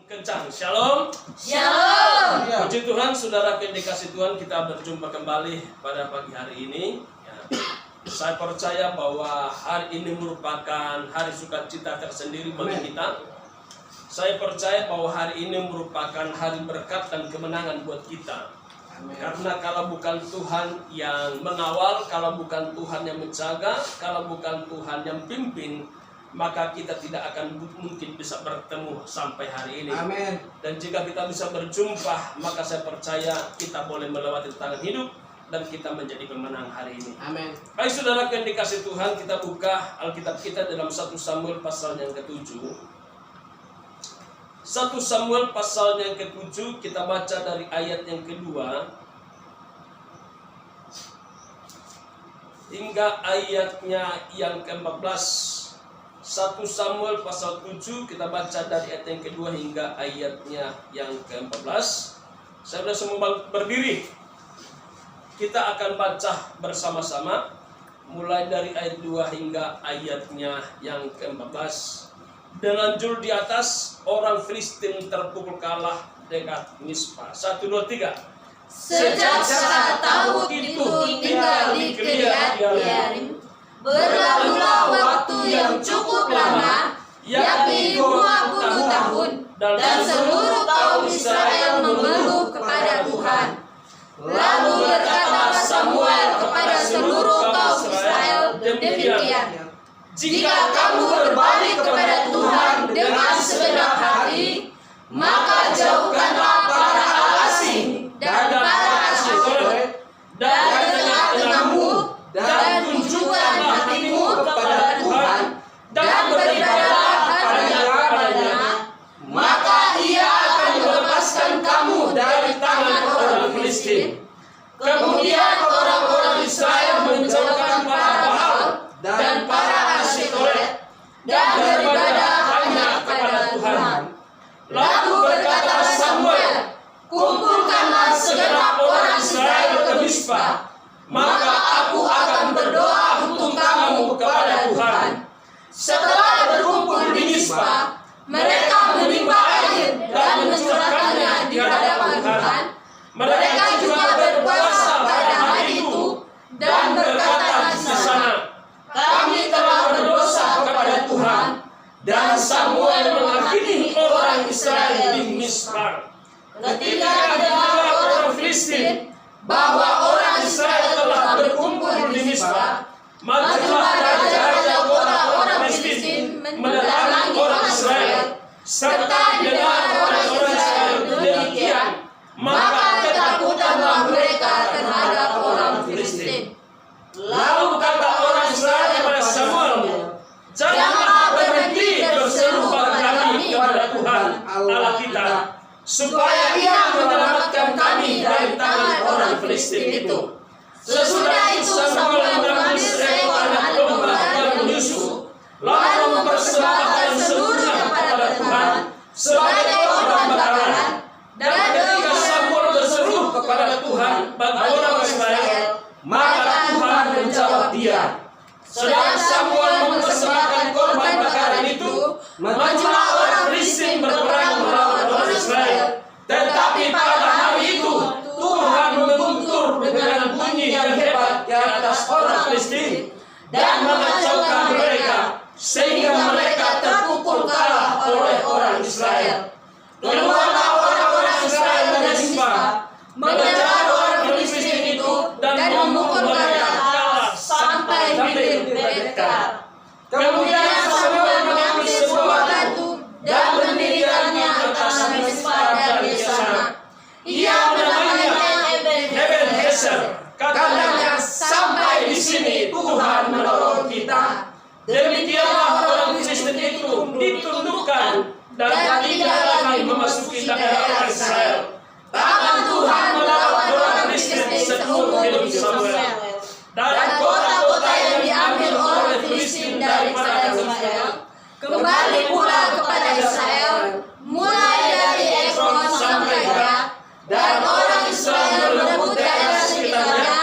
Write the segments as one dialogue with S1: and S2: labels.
S1: kencang. Shalom.
S2: Shalom.
S1: Puji Tuhan, saudara yang dikasih Tuhan, kita berjumpa kembali pada pagi hari ini. Ya. Saya percaya bahwa hari ini merupakan hari sukacita tersendiri bagi kita. Saya percaya bahwa hari ini merupakan hari berkat dan kemenangan buat kita. Amen. Karena kalau bukan Tuhan yang mengawal, kalau bukan Tuhan yang menjaga, kalau bukan Tuhan yang pimpin, maka kita tidak akan mungkin bisa bertemu sampai hari ini.
S2: Amin.
S1: Dan jika kita bisa berjumpa, maka saya percaya kita boleh melewati tantangan hidup dan kita menjadi pemenang hari ini.
S2: Amin.
S1: Baik saudara yang dikasih Tuhan, kita buka Alkitab kita dalam 1 Samuel pasal yang ke-7. 1 Samuel pasal yang ke-7, kita baca dari ayat yang kedua hingga ayatnya yang ke-14. 1 Samuel pasal 7, kita baca dari ayat yang kedua hingga ayatnya yang ke-14. Saya sudah semua berdiri. Kita akan baca bersama-sama mulai dari ayat 2 hingga ayatnya yang ke-14. Dengan judul di atas, orang Filistin terpukul kalah dekat Mispa. 1, 2, 3.
S2: Sejak saat Daud itu tinggal di Kiriat Yearim, berlalulah waktu yang cukup lama, yakni 20 tahun, dan seluruh kaum Israel mengeluh kepada Tuhan. Lalu berkatalah Samuel kepada seluruh kaum Israel demikian, jika kamu berbalik kepada Tuhan dengan segenap hati, maka jauhkanlah para Allah asing dan para Asyur dari tengah-tengahmu, dan tunjukkan hatimu kepada Tuhan, dan beribadahlah padanya, maka Ia akan melepaskan kamu dari tangan orang Filistin. Kemudian orang-orang Israel menjauhkan para Baal dan para Asytoret, dan beribadah hanya kepada Tuhan. Lalu berkatalah Samuel, kumpulkanlah segenap orang Israel ke Mispa, maka aku akan berdoa untuk kamu kepada Tuhan. Setelah berkumpul di Mispa, mereka menimba air dan mencurahkannya di hadapan Tuhan. Mereka juga berpuasa pada hari itu dan berkata di sana, kami telah berdosa kepada Tuhan. Dan Samuel menghakimi orang Israel di Mispa. Ketika didengar orang Filistin bahwa orang Israel telah berkumpul di Mispa, majulah raja-raja kota-kota Filistin menerangi orang Israel. Serta didengar orang Israel demikian, maka ketakutanlah mereka terhadap orang Filistin. Lalu kata orang Israel kepada Samuel, janganlah berhenti berseru kami kepada Tuhan Allah kita, supaya Ia menyelamatkan kami dari tangan orang Filistin itu. Sesudah itu Samuel mengambil seekor anak domba yang menyusu, lalu mempersembahkan seluruhnya kepada Tuhan sebagai korban bakaran. Dan ketika Samuel berseru kepada Tuhan bagi orang Israel, maka Tuhan menjawab dia. Sedang Samuel mempersembahkan korban bakaran itu, majulah orang Filistin berperang melawan orang Israel. Tetapi pada hari itu Tuhan membentur dengan bunyi yang hebat di atas orang Filistin dan mengacaukan mereka, sehingga mereka terpukul kalah oleh orang Israel. Keluarlah orang-orang Israel dari Mispa, mengejar orang Filistin itu dan memukul mereka kalah sampai bibir Betkar. Kemudian Samuel mengambil sebuah batu dan mendirikannya atas Mispa dan di sana. Ia menamainya Ebenezer. Katanya, sampai di sini Tuhan menolong kita. Demikianlah orang Filistin itu ditundukkan dan tidak lagi memasuki daerah Israel. Tangan Tuhan melawan orang Filistin seumur hidup Samuel. Dan kota-kota yang diambil oleh Filistin daripada Israel kembali pula kepada Israel, mulai dari Ekron sampai Gath, dan orang Israel merebut daerah sekitarnya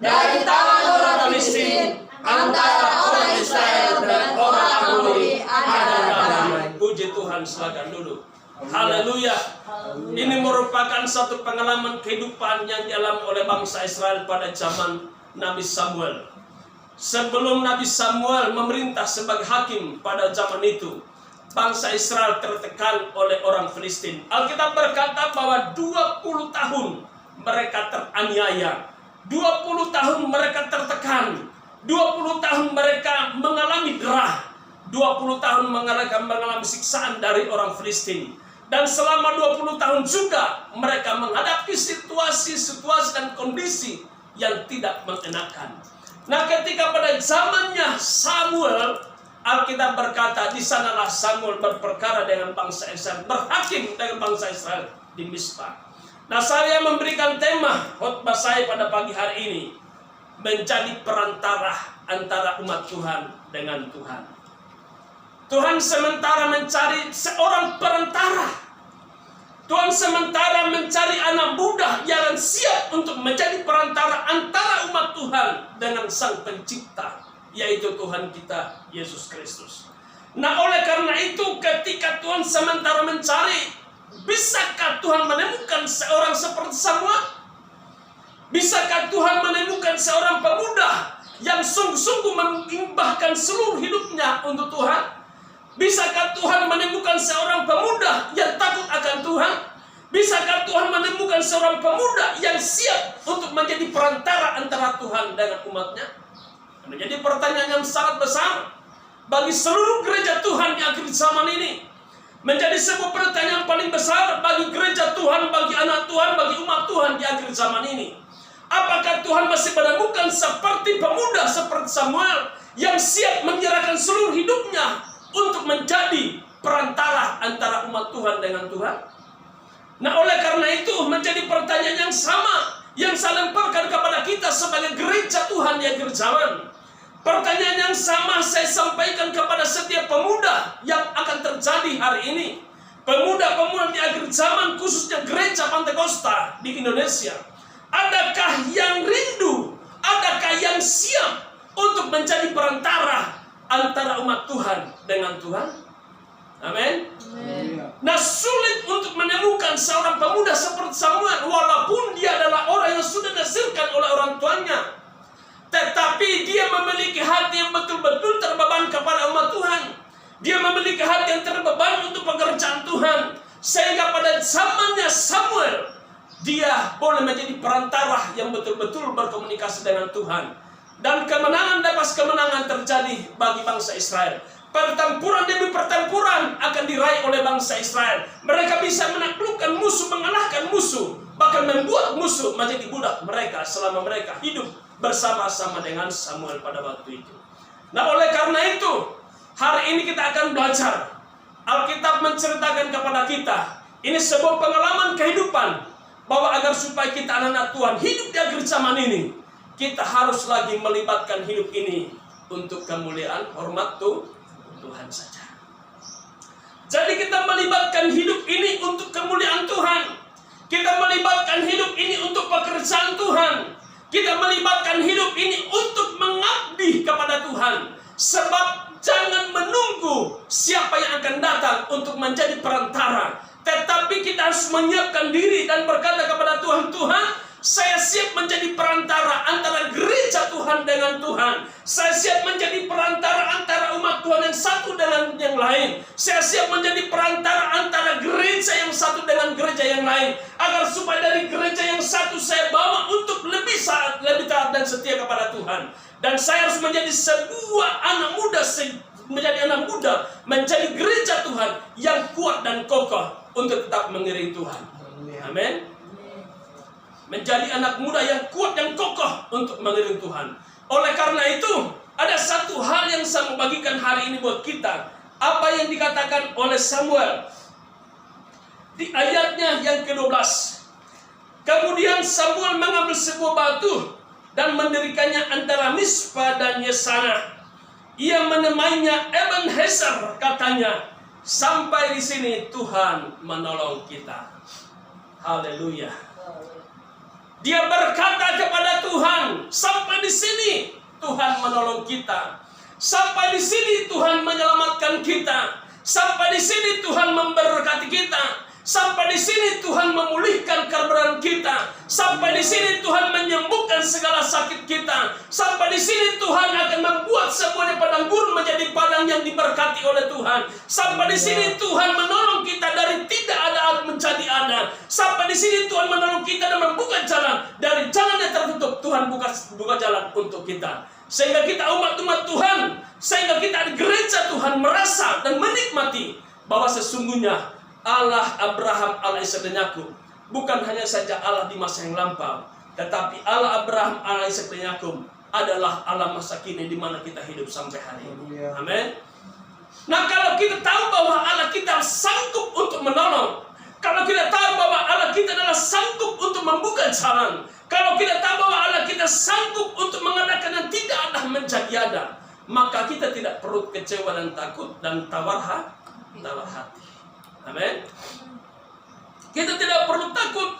S2: dari tangan orang Filistin. Antara orang Israel dan orang Amori ada damai.
S1: Puji Tuhan, silakan dulu. Haleluya. Haleluya. Ini merupakan satu pengalaman kehidupan yang dialami oleh bangsa Israel pada zaman Nabi Samuel. Sebelum Nabi Samuel memerintah sebagai hakim pada zaman itu, bangsa Israel tertekan oleh orang Filistin. Alkitab berkata bahwa 20 tahun mereka teraniaya, 20 tahun mereka tertekan, 20 tahun mereka mengalami derah, 20 tahun mengalami siksaan dari orang Filistin. Dan selama 20 tahun juga mereka menghadapi situasi dan kondisi yang tidak mengenakan. Nah, ketika pada zamannya Samuel, Alkitab berkata di sanalah Samuel berperkara dengan bangsa Israel, berhakim dengan bangsa Israel di Mizpah. Nah, saya memberikan tema khotbah saya pada pagi hari ini, menjadi perantara antara umat Tuhan dengan Tuhan. Tuhan sementara mencari seorang perantara. Tuhan sementara mencari anak muda yang siap untuk menjadi perantara antara umat Tuhan dengan Sang Pencipta, yaitu Tuhan kita Yesus Kristus. Nah, oleh karena itu ketika Tuhan sementara mencari, bisakah Tuhan menemukan seorang seperti Samuel? Bisakah Tuhan menemukan seorang pemuda yang sungguh-sungguh mengimbahkan seluruh hidupnya untuk Tuhan? Bisakah Tuhan menemukan seorang pemuda yang takut akan Tuhan? Bisakah Tuhan menemukan seorang pemuda yang siap untuk menjadi perantara antara Tuhan dengan umatnya? Menjadi pertanyaan yang sangat besar bagi seluruh gereja Tuhan di akhir zaman ini. Menjadi sebuah pertanyaan paling besar bagi gereja Tuhan, bagi anak Tuhan, bagi umat Tuhan di akhir zaman ini. Apakah Tuhan masih menemukan seperti pemuda seperti Samuel yang siap menyerahkan seluruh hidupnya untuk menjadi perantara antara umat Tuhan dengan Tuhan? Nah, oleh karena itu menjadi pertanyaan yang sama yang saya lemparkan kepada kita sebagai gereja Tuhan di akhir zaman. Pertanyaan yang sama saya sampaikan kepada setiap pemuda yang akan terjadi hari ini. Pemuda-pemuda di akhir zaman, khususnya gereja Pantekosta di Indonesia. Adakah yang rindu? Adakah yang siap untuk menjadi perantara antara umat Tuhan dengan Tuhan? Amin. Nah, sulit untuk menemukan seorang pemuda seperti Samuel, walaupun dia adalah orang yang sudah dihasilkan oleh orang tuanya, tetapi dia memiliki hati yang betul-betul terbeban kepada umat Tuhan. Dia memiliki hati yang terbeban untuk pekerjaan Tuhan, sehingga pada zamannya Samuel, dia boleh menjadi perantara yang betul-betul berkomunikasi dengan Tuhan. Dan kemenangan lepas kemenangan terjadi bagi bangsa Israel. Pertempuran demi pertempuran akan diraih oleh bangsa Israel. Mereka bisa menaklukkan musuh, mengalahkan musuh, bahkan membuat musuh menjadi budak mereka selama mereka hidup bersama-sama dengan Samuel pada waktu itu. Nah, oleh karena itu, hari ini kita akan belajar. Alkitab menceritakan kepada kita, ini sebuah pengalaman kehidupan, bahwa agar supaya kita anak-anak Tuhan hidup di akhir zaman ini, kita harus lagi melibatkan hidup ini untuk kemuliaan hormat Tuhan saja. Jadi kita melibatkan hidup ini untuk kemuliaan Tuhan. Kita melibatkan hidup ini untuk pekerjaan Tuhan. Kita melibatkan hidup ini untuk mengabdi kepada Tuhan. Sebab jangan menunggu siapa yang akan datang untuk menjadi perantara, tetapi kita harus menyiapkan diri dan berkata kepada Tuhan, Tuhan, saya siap menjadi perantara antara gereja Tuhan dengan Tuhan. Saya siap menjadi perantara antara umat Tuhan yang satu dengan yang lain. Saya siap menjadi perantara antara gereja yang satu dengan gereja yang lain, agar supaya dari gereja yang satu saya bawa untuk lebih taat dan setia kepada Tuhan. Dan saya harus menjadi sebuah anak muda, menjadi gereja Tuhan yang kuat dan kokoh untuk tetap mengiring Tuhan. Amin. Menjadi anak muda yang kuat dan kokoh untuk mengiring Tuhan. Oleh karena itu, ada satu hal yang saya mau bagikan hari ini buat kita. Apa yang dikatakan oleh Samuel di ayatnya yang ke-12. Kemudian Samuel mengambil sebuah batu dan mendirikannya antara Mizpah dan Yesana. Ia menemainya Ebenezer, katanya, sampai di sini Tuhan menolong kita. Haleluya. Dia berkata kepada Tuhan, sampai di sini Tuhan menolong kita. Sampai di sini Tuhan menyelamatkan kita. Sampai di sini Tuhan memberkati kita. Sampai di sini Tuhan memulihkan keberadaan kita. Sampai di sini Tuhan menyembuhkan segala sakit kita. Sampai di sini Tuhan akan membuat semuanya padang gurun menjadi padang yang diberkati oleh Tuhan. Sampai di sini Tuhan menolong kita dari tidak ada menjadi ada. Sampai di sini Tuhan menolong kita dan membuka jalan dari jalan yang tertutup. Tuhan buka jalan untuk kita. Sehingga kita umat-umat Tuhan, sehingga kita di gereja Tuhan merasa dan menikmati bahwa sesungguhnya Allah Abraham, Allah Ishak dan Yakub bukan hanya saja Allah di masa yang lampau, tetapi Allah Abraham, Allah Ishak dan Yakub adalah Allah masa kini di mana kita hidup sampai hari ini. Amin. Nah, kalau kita tahu bahwa Allah kita sanggup untuk menolong, kalau kita tahu bahwa Allah kita adalah sanggup untuk membuka jalan, kalau kita tahu bahwa Allah kita sanggup untuk mengadakan yang tidak ada menjadi ada, maka kita tidak perlu kecewa dan takut dan tawar hati. Amin. Kita tidak perlu takut,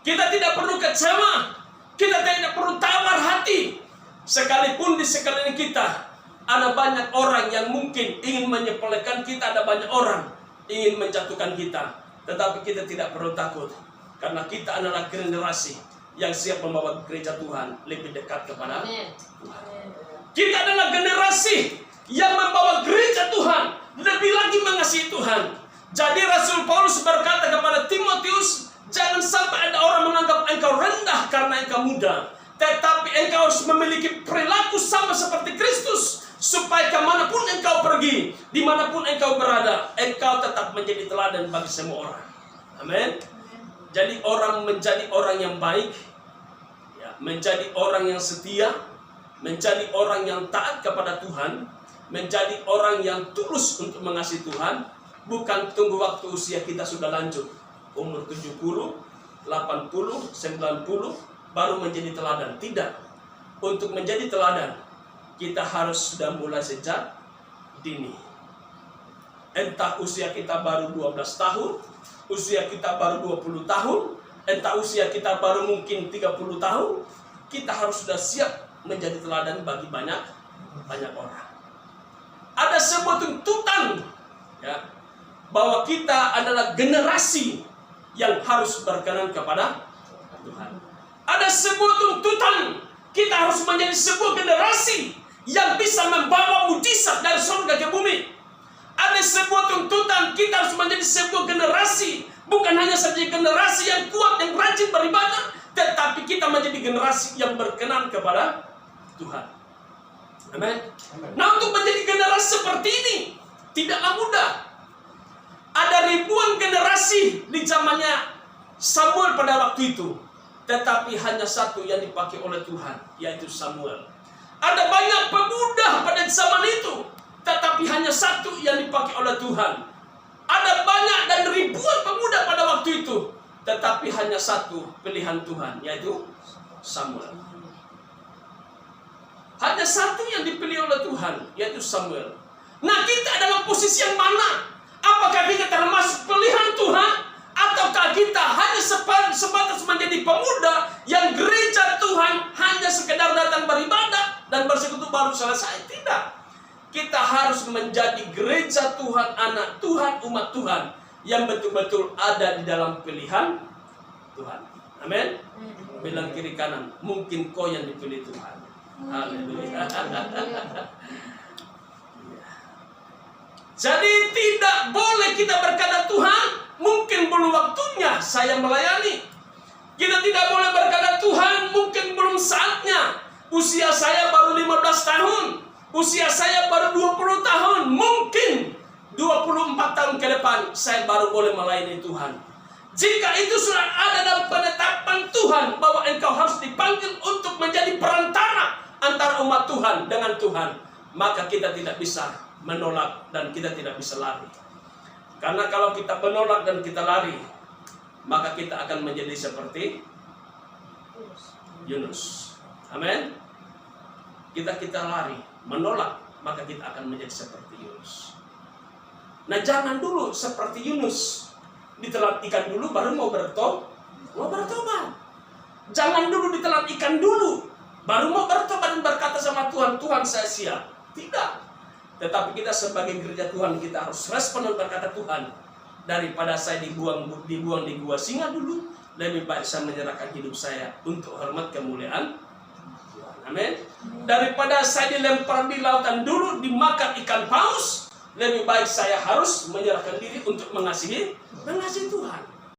S1: kita tidak perlu kecewa, kita tidak perlu tawar hati. Sekalipun di sekeliling kita ada banyak orang yang mungkin ingin menyepelekan kita, ada banyak orang ingin menjatuhkan kita, tetapi kita tidak perlu takut, karena kita adalah generasi yang siap membawa gereja Tuhan lebih dekat kepada Tuhan. Kita adalah generasi yang membawa gereja Tuhan lebih lagi mengasihi Tuhan. Jadi Rasul Paulus berkata kepada Timotius, jangan sampai ada orang menganggap engkau rendah karena engkau muda, tetapi engkau harus memiliki perilaku sama seperti Kristus, supaya kemanapun engkau pergi, dimanapun engkau berada, engkau tetap menjadi teladan bagi semua orang. Amin. Jadi menjadi orang yang baik, ya, menjadi orang yang setia, menjadi orang yang taat kepada Tuhan, menjadi orang yang tulus untuk mengasihi Tuhan. Bukan tunggu waktu usia kita sudah lanjut, umur 70, 80, 90, baru menjadi teladan. Tidak. Untuk menjadi teladan, kita harus sudah mulai sejak dini. Entah usia kita baru 12 tahun, usia kita baru 20 tahun, entah usia kita baru mungkin 30 tahun, kita harus sudah siap menjadi teladan bagi banyak orang. Ada sebuah tuntutan, ya, bahwa kita adalah generasi yang harus berkenan kepada Tuhan. Ada sebuah tuntutan, kita harus menjadi sebuah generasi yang bisa membawa mujizat dari surga ke bumi. Ada sebuah tuntutan, kita harus menjadi sebuah generasi, bukan hanya saja generasi yang kuat, yang rajin beribadah, tetapi kita menjadi generasi yang berkenan kepada Tuhan. Amin. Nah, untuk menjadi generasi seperti ini tidaklah mudah. Ada ribuan generasi di zamannya Samuel pada waktu itu, tetapi hanya satu yang dipakai oleh Tuhan, yaitu Samuel. Ada banyak pemuda pada zaman itu, tetapi hanya satu yang dipakai oleh Tuhan. Ada banyak dan ribuan pemuda pada waktu itu, tetapi hanya satu pilihan Tuhan, yaitu Samuel. Hanya satu yang dipilih oleh Tuhan, yaitu Samuel. Nah, kita dalam posisi yang mana? Apakah kita termasuk pilihan Tuhan, ataukah kita hanya sebatas menjadi pemuda yang gereja Tuhan hanya sekedar datang beribadah dan bersekutu baru selesai? Tidak. Kita harus menjadi gereja Tuhan, anak Tuhan, umat Tuhan yang betul-betul ada di dalam pilihan Tuhan. Amin. Bilang kiri kanan, mungkin kau yang dipilih Tuhan. Haleluya. Jadi tidak boleh kita berkata, Tuhan, mungkin belum waktunya saya melayani. Kita tidak boleh berkata, Tuhan, mungkin belum saatnya. Usia saya baru 15 tahun. Usia saya baru 20 tahun. Mungkin 24 tahun ke depan saya baru boleh melayani Tuhan. Jika itu sudah ada dalam penetapan Tuhan bahwa engkau harus dipanggil untuk menjadi perantara antara umat Tuhan dengan Tuhan, maka kita tidak bisa menolak dan kita tidak bisa lari. Karena kalau kita menolak dan kita lari, maka kita akan menjadi seperti Yunus. Amin. Kita lari, menolak, maka kita akan menjadi seperti Yunus. Nah, jangan dulu seperti Yunus, ditelan ikan dulu baru mau bertobat. Jangan dulu ditelan ikan dulu baru mau bertobat dan berkata sama Tuhan, Tuhan saya siap. Tidak. Tetapi kita sebagai gereja Tuhan, kita harus respon dan berkata, Tuhan, daripada saya dibuang di gua singa dulu, lebih baik saya menyerahkan hidup saya untuk hormat kemuliaan Tuhan. Amin. Daripada saya dilempar di lautan dulu dimakan ikan paus, lebih baik saya harus menyerahkan diri untuk mengasihi Tuhan.